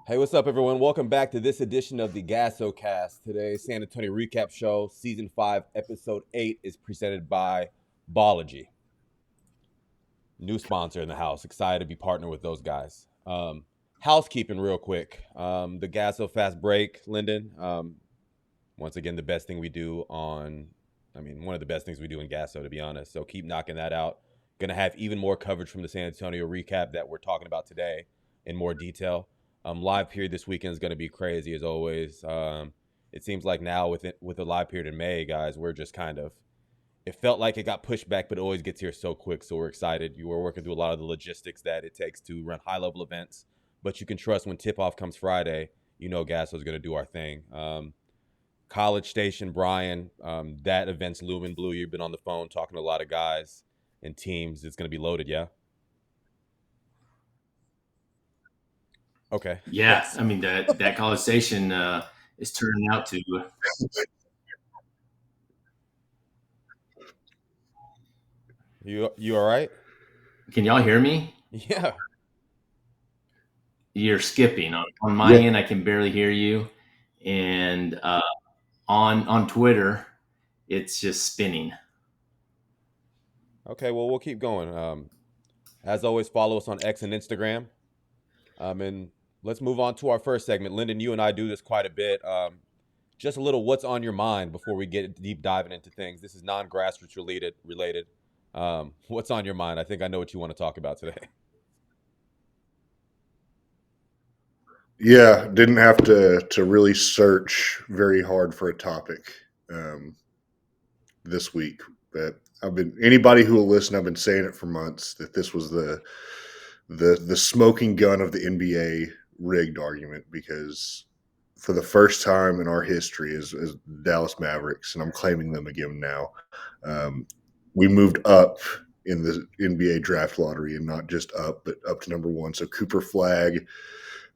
Hey, what's up, everyone? Welcome back to this edition of the GASO Cast. Today, San Antonio Recap Show, Season 5, Episode 8 is presented by Ballogy. New sponsor in the house. Excited to be partnered with those guys. Housekeeping real quick. The GASO Fast Break, Lyndon. Once again, the best thing we do one of the best things we do in GASO, to be honest. So keep knocking that out. Going to have even more coverage from the San Antonio Recap that we're talking about today in more detail. Live period this weekend is going to be crazy as always. It seems like now with the live period in May, guys, we're just it felt like it got pushed back, but it always gets here so quick. So we're excited. You were working through a lot of the logistics that it takes to run high level events, but you can trust when tip off comes Friday, GASO is going to do our thing. College Station, Brian, that event's looming. Blue, you've been on the phone talking to a lot of guys and teams. It's going to be loaded, yeah? Okay. Yeah, Thanks. I mean that College Station is turning out to. You all right? Can y'all hear me? Yeah. You're skipping on my Yeah, end. I can barely hear you, and on Twitter, it's just spinning. Okay, well, we'll keep going. As always, follow us on X and Instagram. And let's move on to our first segment. Lyndon, you and I do this quite a bit. Just a little what's on your mind before we get deep diving into things. This is non-grassroots related. What's on your mind? I think I know what you want to talk about today. yeah. Didn't have to really search very hard for a topic um, this week, but I've been anybody who will listen. I've been saying it for months that this was the smoking gun of the NBA rigged argument because for the first time in our history as Dallas Mavericks, and I'm claiming them again now, um, we moved up in the NBA draft lottery and not just up, but up to number one. So Cooper Flag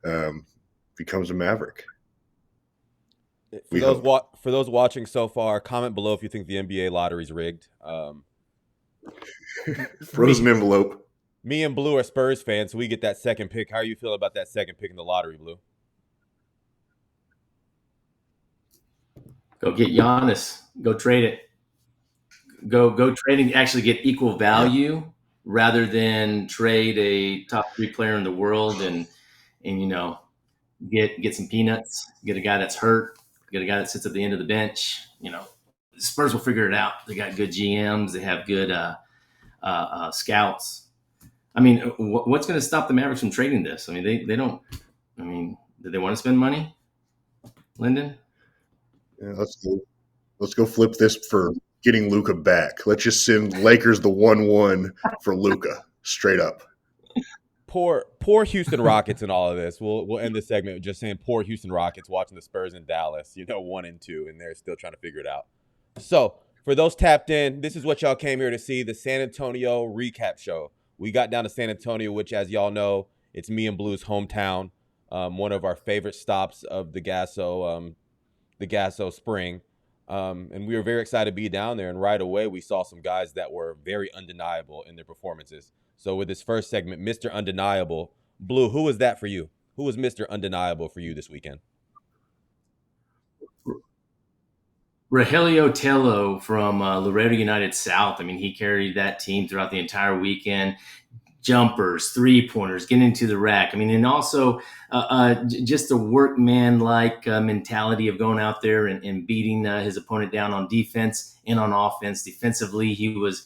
um, becomes a Maverick. For We those hope. for those watching so far, comment below if you think the NBA lottery is rigged. Frozen Me, envelope. me and Blue are Spurs fans, so we get that second pick. How are you feel about that second pick in the lottery, Blue? Go get Giannis. Go trade it. Go trade and actually get equal Yeah. value rather than trade a top three player in the world and get some peanuts. Get a guy that's hurt. Get a guy that sits at the end of the bench. The Spurs will figure it out. They got good GMs. They have good scouts. I mean, what's going to stop the Mavericks from trading this? I mean, they don't. I mean, do they want to spend money, Lyndon? Yeah, let's go flip this for getting Luca back. Let's just send Lakers the 1-1 for Luca straight up. Poor Houston Rockets in all of this. We'll end this segment with just saying poor Houston Rockets watching the Spurs in Dallas, 1-2, and they're still trying to figure it out. So for those tapped in, this is what y'all came here to see, the San Antonio Recap Show. We got down to San Antonio, which, as y'all know, it's me and Blue's hometown, one of our favorite stops of the GASO spring. And we were very excited to be down there. And right away, we saw some guys that were very undeniable in their performances. So with this first segment, Mr. Undeniable, Blue, who was that for you? Who was Mr. Undeniable for you this weekend? Rogelio Tello from Laredo United South. I mean, he carried that team throughout the entire weekend. Jumpers, 3-pointers, getting into the rack. I mean, and also just a workman like mentality of going out there and beating his opponent down on defense and on offense. Defensively, he was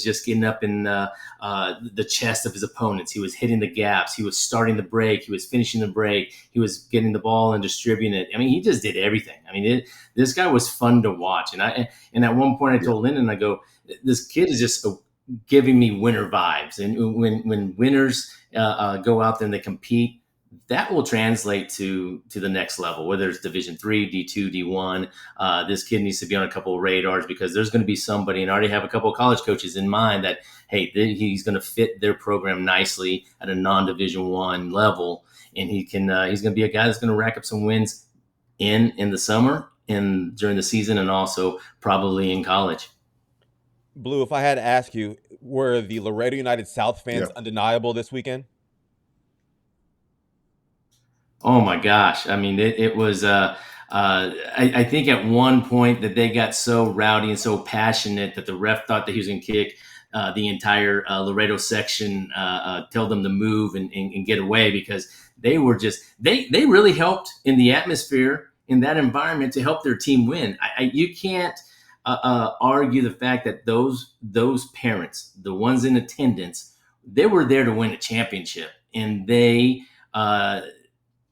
just getting up in the chest of his opponents. He was hitting the gaps. He was starting the break. He was finishing the break. He was getting the ball and distributing it. I mean, he just did everything. I mean, this guy was fun to watch. And at one point, I told Lyndon, I go, this kid is just giving me winner vibes. And when winners go out there and they compete, that will translate to the next level, whether it's Division 3, D2, D1. This kid needs to be on a couple of radars because there's going to be somebody, and I already have a couple of college coaches in mind that, hey, he's going to fit their program nicely at a non-Division 1 level, and he's going to be a guy that's going to rack up some wins in the summer and during the season, and also probably in college. Blue, if I had to ask you, were the Laredo United South Yeah. fans undeniable this weekend? Oh my gosh! I mean, it was. I think at one point that they got so rowdy and so passionate that the ref thought that he was going to kick the entire Laredo section, tell them to move and get away, because they were just they really helped in the atmosphere in that environment to help their team win. You can't argue the fact that those parents, the ones in attendance, they were there to win a championship, and they.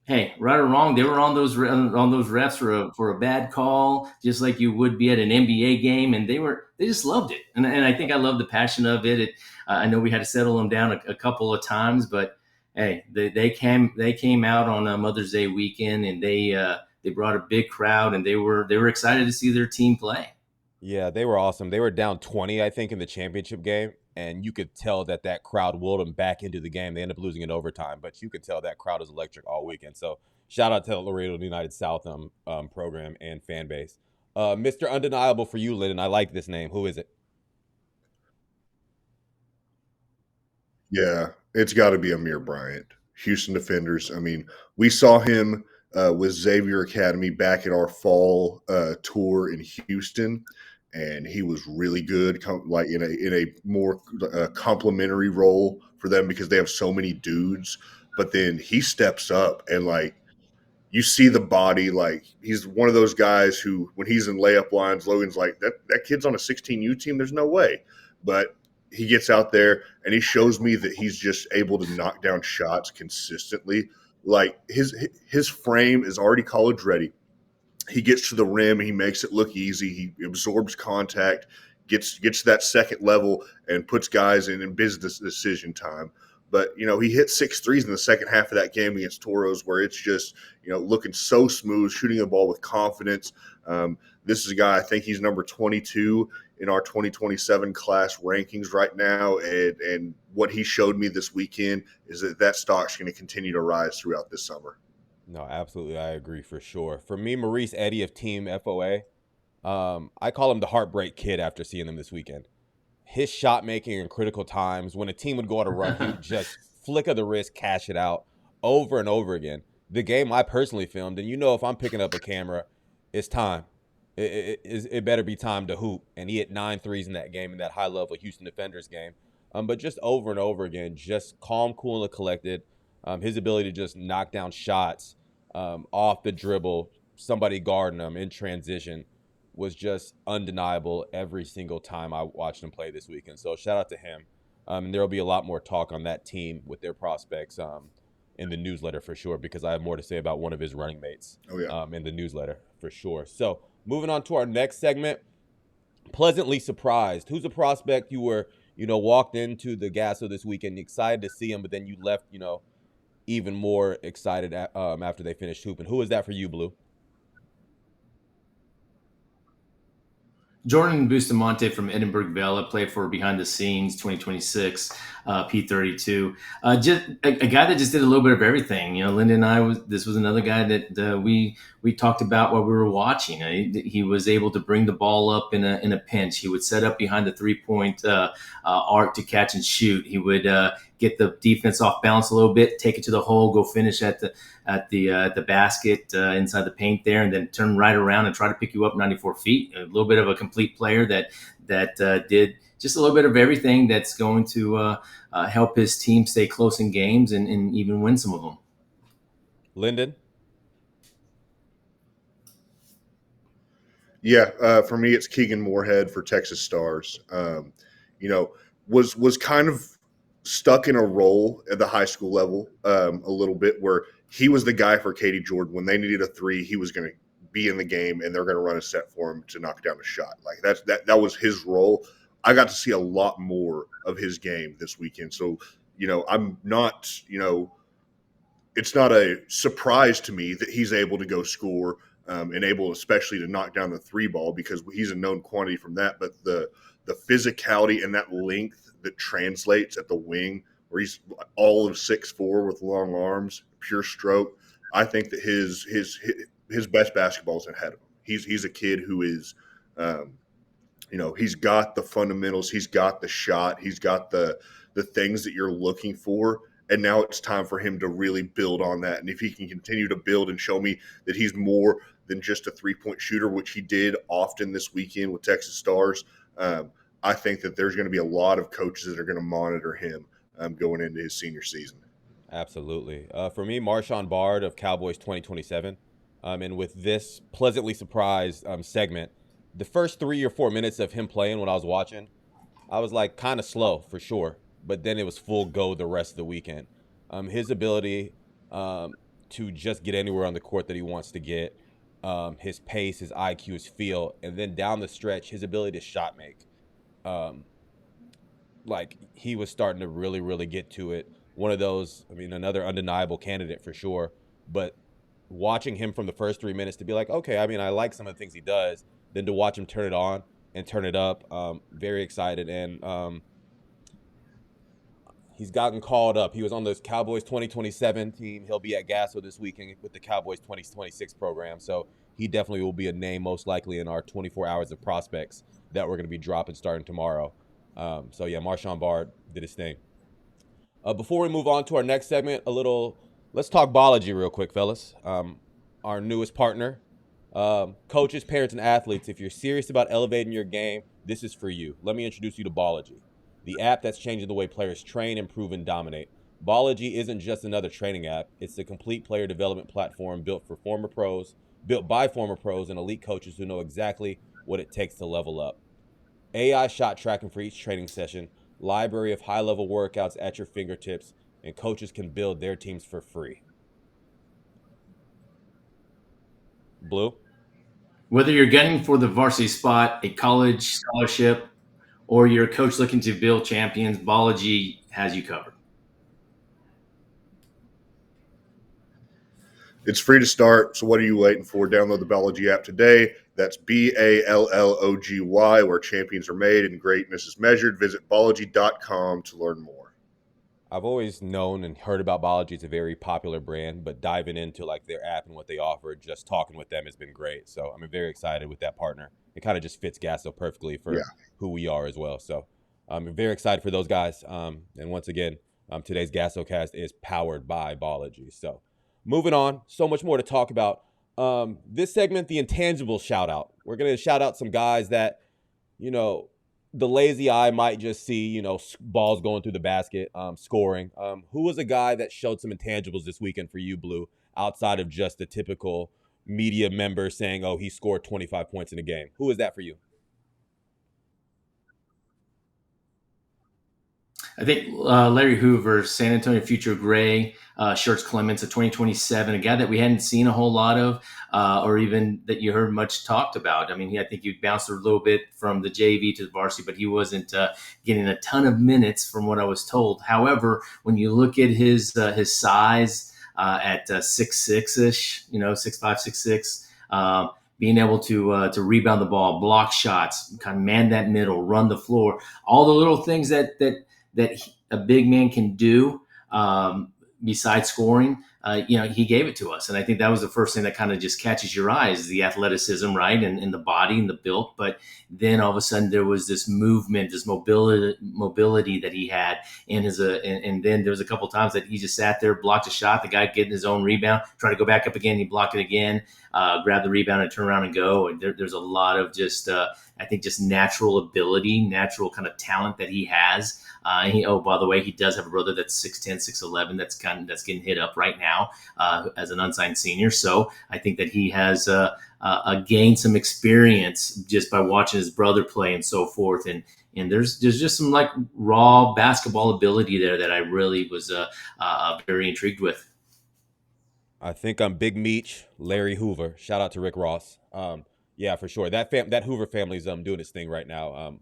Hey, right or wrong, they were on those refs for a bad call, just like you would be at an NBA game, and they just loved it, and I think I love the passion of it. I know we had to settle them down a couple of times, but hey, they came out on a Mother's Day weekend, and they brought a big crowd, and they were excited to see their team play. Yeah, they were awesome. They were down 20, I think, in the championship game, and you could tell that that crowd willed them back into the game. They ended up losing in overtime, but you could tell that crowd was electric all weekend. So shout out to Laredo United South program and fan base. Mr. Undeniable for you, Lyndon. I like this name. Who is it? Yeah, it's got to be Amir Bryant, Houston Defenders. I mean, we saw him with Xavier Academy back at our fall tour in Houston, and he was really good, like in a more complimentary role for them because they have so many dudes. But then he steps up and like you see the body, like he's one of those guys who, when he's in layup lines, Logan's like, that kid's on a 16U team. There's no way. But he gets out there and he shows me that he's just able to knock down shots consistently. Like his frame is already college ready. He gets to the rim and he makes it look easy. He absorbs contact, gets to that second level and puts guys in business decision time. But he hit 6 threes in the second half of that game against Toros, where it's just looking so smooth, shooting the ball with confidence. This is a guy, I think he's number 22 in our 2027 class rankings right now, and what he showed me this weekend is that stock's going to continue to rise throughout this summer. No, absolutely. I agree for sure. For me, Maurice Eddy of Team FOA, I call him the heartbreak kid after seeing him this weekend. His shot making in critical times, when a team would go on a run, he would just flick of the wrist, cash it out over and over again. The game I personally filmed, and if I'm picking up a camera, it's time. It better be time to hoop. And he hit 9 threes in that game, in that high level Houston Defenders game. But just over and over again, just calm, cool, and collected. His ability to just knock down shots off the dribble, somebody guarding him in transition, was just undeniable every single time I watched him play this weekend. So shout out to him. And there will be a lot more talk on that team with their prospects in the newsletter for sure, because I have more to say about one of his running mates in the newsletter for sure. So moving on to our next segment, pleasantly surprised. Who's a prospect you were, walked into the GASO this weekend, excited to see him, but then you left, even more excited after they finished hooping? Who is that for you, Blue? Jordan Bustamante from Edinburgh Vela played for Behind the Scenes 2026 P32. Just a guy that just did a little bit of everything. Linda and I this was another guy that we talked about while we were watching. He was able to bring the ball up in a pinch. He would set up behind the 3-point arc to catch and shoot. He would get the defense off balance a little bit, take it to the hole, go finish at the basket inside the paint there, and then turn right around and try to pick you up 94 feet. A little bit of a complete player that did just a little bit of everything that's going to help his team stay close in games and even win some of them. Lyndon? Yeah, for me, it's Keegan Moorhead for Texas Stars. Was kind of stuck in a role at the high school level a little bit, where he was the guy for Katie Jordan. When they needed a 3, he was going to be in the game, and they're going to run a set for him to knock down a shot. Like that was his role. I got to see a lot more of his game this weekend. So, I'm not, it's not a surprise to me that he's able to go score and able especially to knock down the 3 ball, because he's a known quantity from that. But the physicality and that length that translates at the wing, where he's all of 6'4" with long arms, pure stroke. I think that his best basketball is ahead of him. He's a kid who is, he's got the fundamentals, he's got the shot, he's got the things that you're looking for, and now it's time for him to really build on that. And if he can continue to build and show me that he's more than just a three-point shooter, which he did often this weekend with Texas Stars, I think that there's going to be a lot of coaches that are going to monitor him going into his senior season. Absolutely. For me, Marshawn Bard of Cowboys 2027. And with this pleasantly surprised segment, the first 3 or 4 minutes of him playing when I was watching, I was like kind of slow for sure, but then it was full go the rest of the weekend. His ability to just get anywhere on the court that he wants to get, his pace, his IQ, his feel, and then down the stretch, his ability to shot make. Like he was starting to really, really get to it. One of those, I mean, another undeniable candidate for sure. But watching him from the first 3 minutes to be like, okay, I mean, I like some of the things he does. Then to watch him turn it on and turn it up, very excited. And he's gotten called up. He was on the Cowboys 2027 team. He'll be at GASO this weekend with the Cowboys 2026 program. So he definitely will be a name most likely in our 24 hours of prospects that we're going to be dropping starting tomorrow. So yeah, Marshawn Bard did his thing. Before we move on to our next segment, let's talk Ballogy real quick, fellas. Our newest partner, coaches, parents, and athletes. If you're serious about elevating your game, this is for you. Let me introduce you to Ballogy, the app that's changing the way players train, improve, and dominate. Ballogy isn't just another training app. It's a complete player development platform built by former pros, and elite coaches who know exactly what it takes to level up. AI shot tracking for each training session, library of high-level workouts at your fingertips, and coaches can build their teams for free. Blue? Whether you're gunning for the varsity spot, a college scholarship, or you're a coach looking to build champions, Ballogy has you covered. It's free to start, so what are you waiting for? Download the Ballogy app today. That's Ballogy, where champions are made and greatness is measured. Visit ballogy.com to learn more. I've always known and heard about Ballogy. It's a very popular brand, but diving into like their app and what they offer, just talking with them has been great. So I'm very excited with that partner. It kind of just fits GASO perfectly for who we are as well. So I'm very excited for those guys. And once again, today's GASO cast is powered by Ballogy. So moving on, so much more to talk about. This segment, the intangible shout out. We're going to shout out some guys that, you know, the lazy eye might just see, you know, balls going through the basket, scoring. Who was a guy that showed some intangibles this weekend for you, Blue, outside of just the typical media member saying, oh, he scored 25 points in a game? Who is that for you? I think Larry Hoover, San Antonio Future Gray, Shirts Clements of 2027, a guy that we hadn't seen a whole lot of, or even that you heard much talked about. I mean, I think he bounced a little bit from the JV to the varsity, but he wasn't getting a ton of minutes from what I was told. However, when you look at his size at 6'6"-ish, 6'5", 6'6", being able to rebound the ball, block shots, kind of man that middle, run the floor, all the little things that a big man can do besides scoring, he gave it to us. And I think that was the first thing that kind of just catches your eyes, the athleticism, right? And the body and the build. But then all of a sudden there was this movement, this mobility that he had. And then there was a couple of times that he just sat there, blocked a shot, the guy getting his own rebound, tried to go back up again, he blocked it again, grabbed the rebound and turn around and go. And there's a lot of just, I think, just natural ability, natural kind of talent that he has. By the way, he does have a brother that's 6'10", 6'11", that's getting hit up right now as an unsigned senior. So I think that he has gained some experience just by watching his brother play and so forth. And there's just some like raw basketball ability there that I really was very intrigued with. I think I'm Big Meech, Larry Hoover. Shout out to Rick Ross. Yeah, for sure. That Hoover family's doing its thing right now.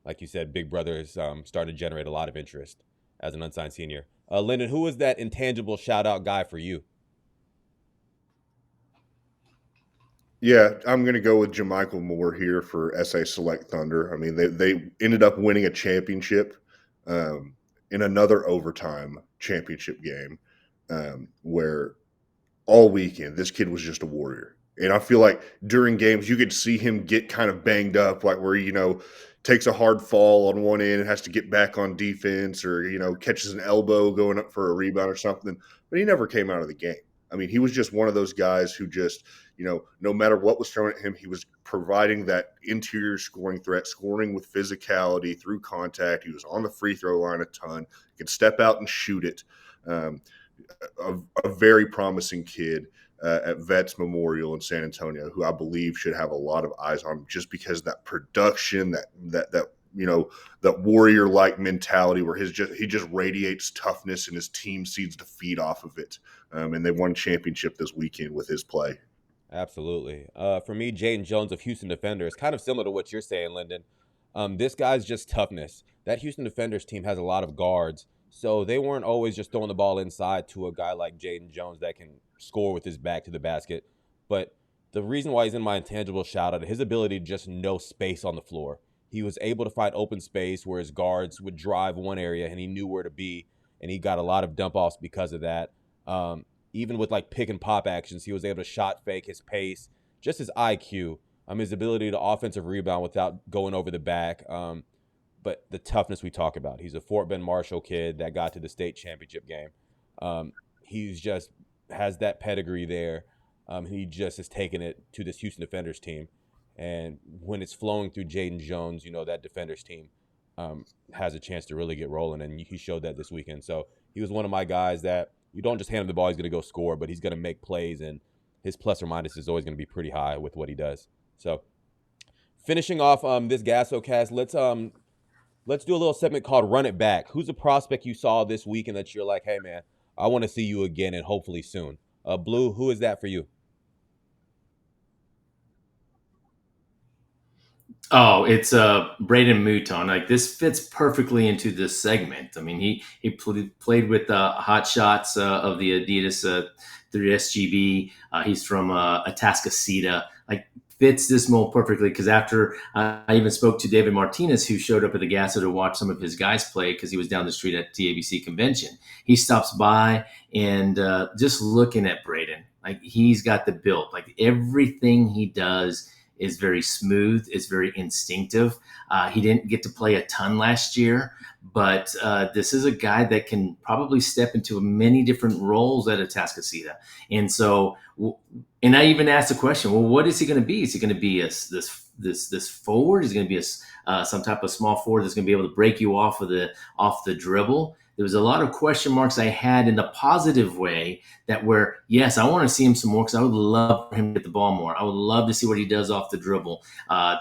Like you said, Big Brother is starting to generate a lot of interest as an unsigned senior. Lyndon, who was that intangible shout-out guy for you? Yeah, I'm going to go with JaMychal Moore here for SA Select Thunder. I mean, they ended up winning a championship in another overtime championship game where all weekend this kid was just a warrior. And I feel like during games you could see him get kind of banged up, like where, takes a hard fall on one end and has to get back on defense, or catches an elbow going up for a rebound or something. But he never came out of the game. I mean, he was just one of those guys who just, no matter what was thrown at him, he was providing that interior scoring threat, scoring with physicality through contact. He was on the free throw line a ton, could step out and shoot it. A very promising kid at Vets Memorial in San Antonio, who I believe should have a lot of eyes on him, just because that production, that warrior-like mentality where he just radiates toughness, and his team seems to feed off of it. And they won championship this weekend with his play. Absolutely. For me, Jaden Jones of Houston Defenders, kind of similar to what you're saying, Lyndon. This guy's just toughness. That Houston Defenders team has a lot of guards, so they weren't always just throwing the ball inside to a guy like Jaden Jones that can score with his back to the basket. But the reason why he's in my intangible shout-out, his ability to just know space on the floor. He was able to find open space where his guards would drive one area, and he knew where to be, and he got a lot of dump-offs because of that. Even with like pick and pop actions, he was able to shot fake, his pace, just his IQ, his ability to offensive rebound without going over the back. But the toughness we talk about. He's a Fort Bend Marshall kid that got to the state championship game. He's just has that pedigree there. He just has taken it to this Houston Defenders team. And when it's flowing through Jaden Jones, that Defenders team has a chance to really get rolling. And he showed that this weekend. So he was one of my guys that you don't just hand him the ball, he's going to go score, but he's going to make plays. And his plus or minus is always going to be pretty high with what he does. So finishing off this GASO cast, let's do a little segment called Run It Back. Who's a prospect you saw this weekend that you're like, hey, man, I want to see you again and hopefully soon? Blue, who is that for you? Oh, it's Braden Mouton. Like, this fits perfectly into this segment. I mean, he played with Hot Shots of the Adidas through SGB. He's from Atascocita. Like, fits this mold perfectly, because after I even spoke to David Martinez, who showed up at the GASO to watch some of his guys play because he was down the street at TABC convention. He stops by, and just looking at Braden, like, he's got the build. Like, everything he does is very smooth. It's very instinctive. He didn't get to play a ton last year, but this is a guy that can probably step into many different roles at Atascocita. And so, and I even asked the question, well, what is he going to be? Is he going to be this forward? Is he going to be some type of small forward that's going to be able to break you off the dribble? There was a lot of question marks I had in the positive way, that where, yes, I want to see him some more, because I would love for him to get the ball more. I would love to see what he does off the dribble,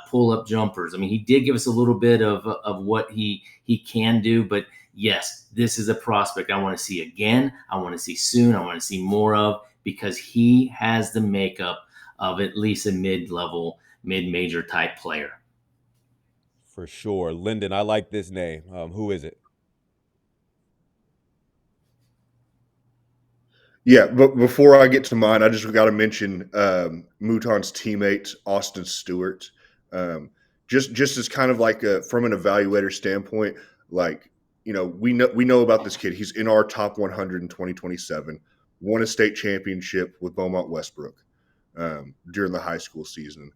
pull up jumpers. I mean, he did give us a little bit of what he can do, but yes, this is a prospect I want to see again. I want to see soon. I want to see more of, because he has the makeup of at least a mid-level, mid-major type player. For sure. Lyndon, I like this name. Who is it? Yeah, but before I get to mine, I just got to mention Mouton's teammate, Austin Stewart. Just as kind of like from an evaluator standpoint, like, we know about this kid. He's in our top 100 in 2027. Won a state championship with Beaumont Westbrook during the high school season.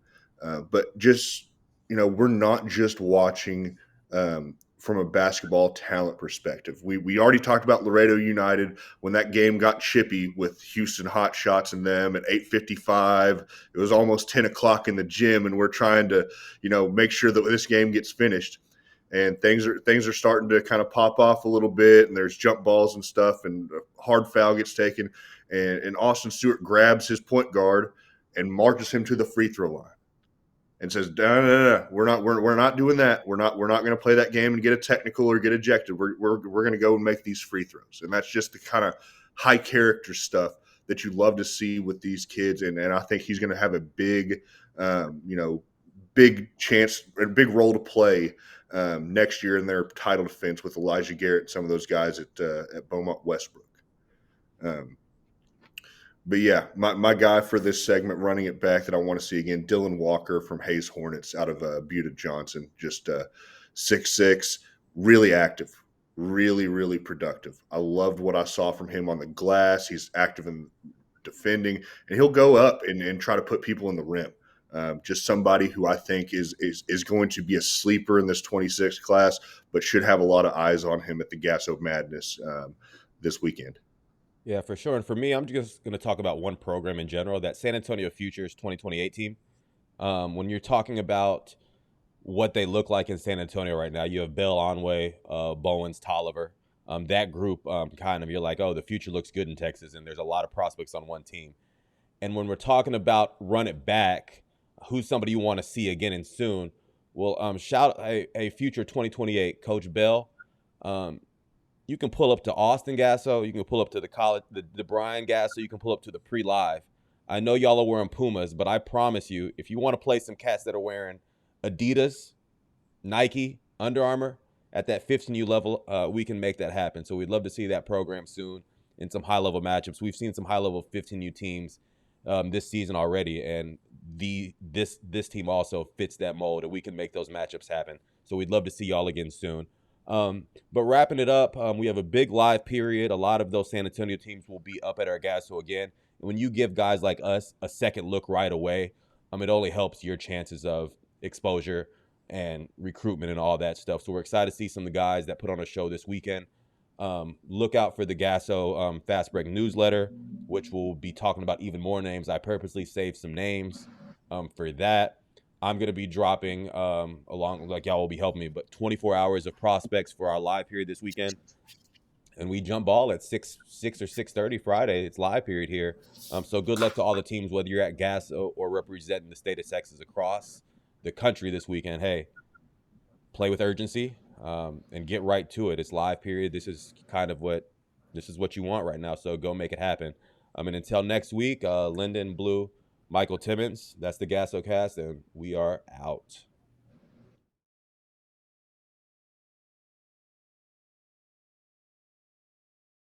But just, we're not just watching from a basketball talent perspective. We already talked about Laredo United when that game got chippy with Houston Hot Shots and them at 8:55. It was almost 10 o'clock in the gym, and we're trying to, make sure that this game gets finished. And things are starting to kind of pop off a little bit, and there's jump balls and stuff, and a hard foul gets taken, and Austin Stewart grabs his point guard and marches him to the free throw line and says, no, we're not doing that. We're not going to play that game and get a technical or get ejected. We're going to go and make these free throws. And that's just the kind of high character stuff that you love to see with these kids. And I think he's going to have a big, big chance and big role to play next year in their title defense with Elijah Garrett and some of those guys at Beaumont Westbrook. But yeah, my guy for this segment, running it back, that I want to see again, Dylan Walker from Hayes Hornets out of Buda Johnson, just 6'6", really active, really, really productive. I loved what I saw from him on the glass. He's active in defending, and he'll go up and try to put people in the rim. Just somebody who I think is going to be a sleeper in this 26 class, but should have a lot of eyes on him at the GASO Madness this weekend. Yeah, for sure. And for me, I'm just going to talk about one program in general, that San Antonio Futures 2028 team. When you're talking about what they look like in San Antonio right now, you have Bill Onway, Bowens, Tolliver. That group, kind of, you're like, oh, the future looks good in Texas, and there's a lot of prospects on one team. And when we're talking about run it back, who's somebody you want to see again and soon? Well, shout a future 2028 Coach Bell. You can pull up to Austin Gasso. You can pull up to the college, the Brian Gasso. You can pull up to the pre-live. I know y'all are wearing Pumas, but I promise you, if you want to play some cats that are wearing Adidas, Nike, Under Armour at that 15U level, we can make that happen. So we'd love to see that program soon in some high-level matchups. We've seen some high-level 15U teams this season already, and this team also fits that mold, and we can make those matchups happen. So we'd love to see y'all again soon. But wrapping it up, we have a big live period. A lot of those San Antonio teams will be up at our GASO again. And when you give guys like us a second look right away, it only helps your chances of exposure and recruitment and all that stuff. So we're excited to see some of the guys that put on a show this weekend. Look out for the GASO Fast Break newsletter, which will be talking about even more names. I purposely saved some names for that. I'm going to be dropping, along, like y'all will be helping me, but 24 hours of prospects for our live period this weekend. And we jump ball at 6 or 6:30 Friday. It's live period here. So good luck to all the teams, whether you're at GASO or representing the state of Texas across the country this weekend. Hey, play with urgency and get right to it. It's live period. This is what you want right now. So go make it happen. And until next week, Lyndon Blue, Michael Timmons, that's the GASO cast, and we are out.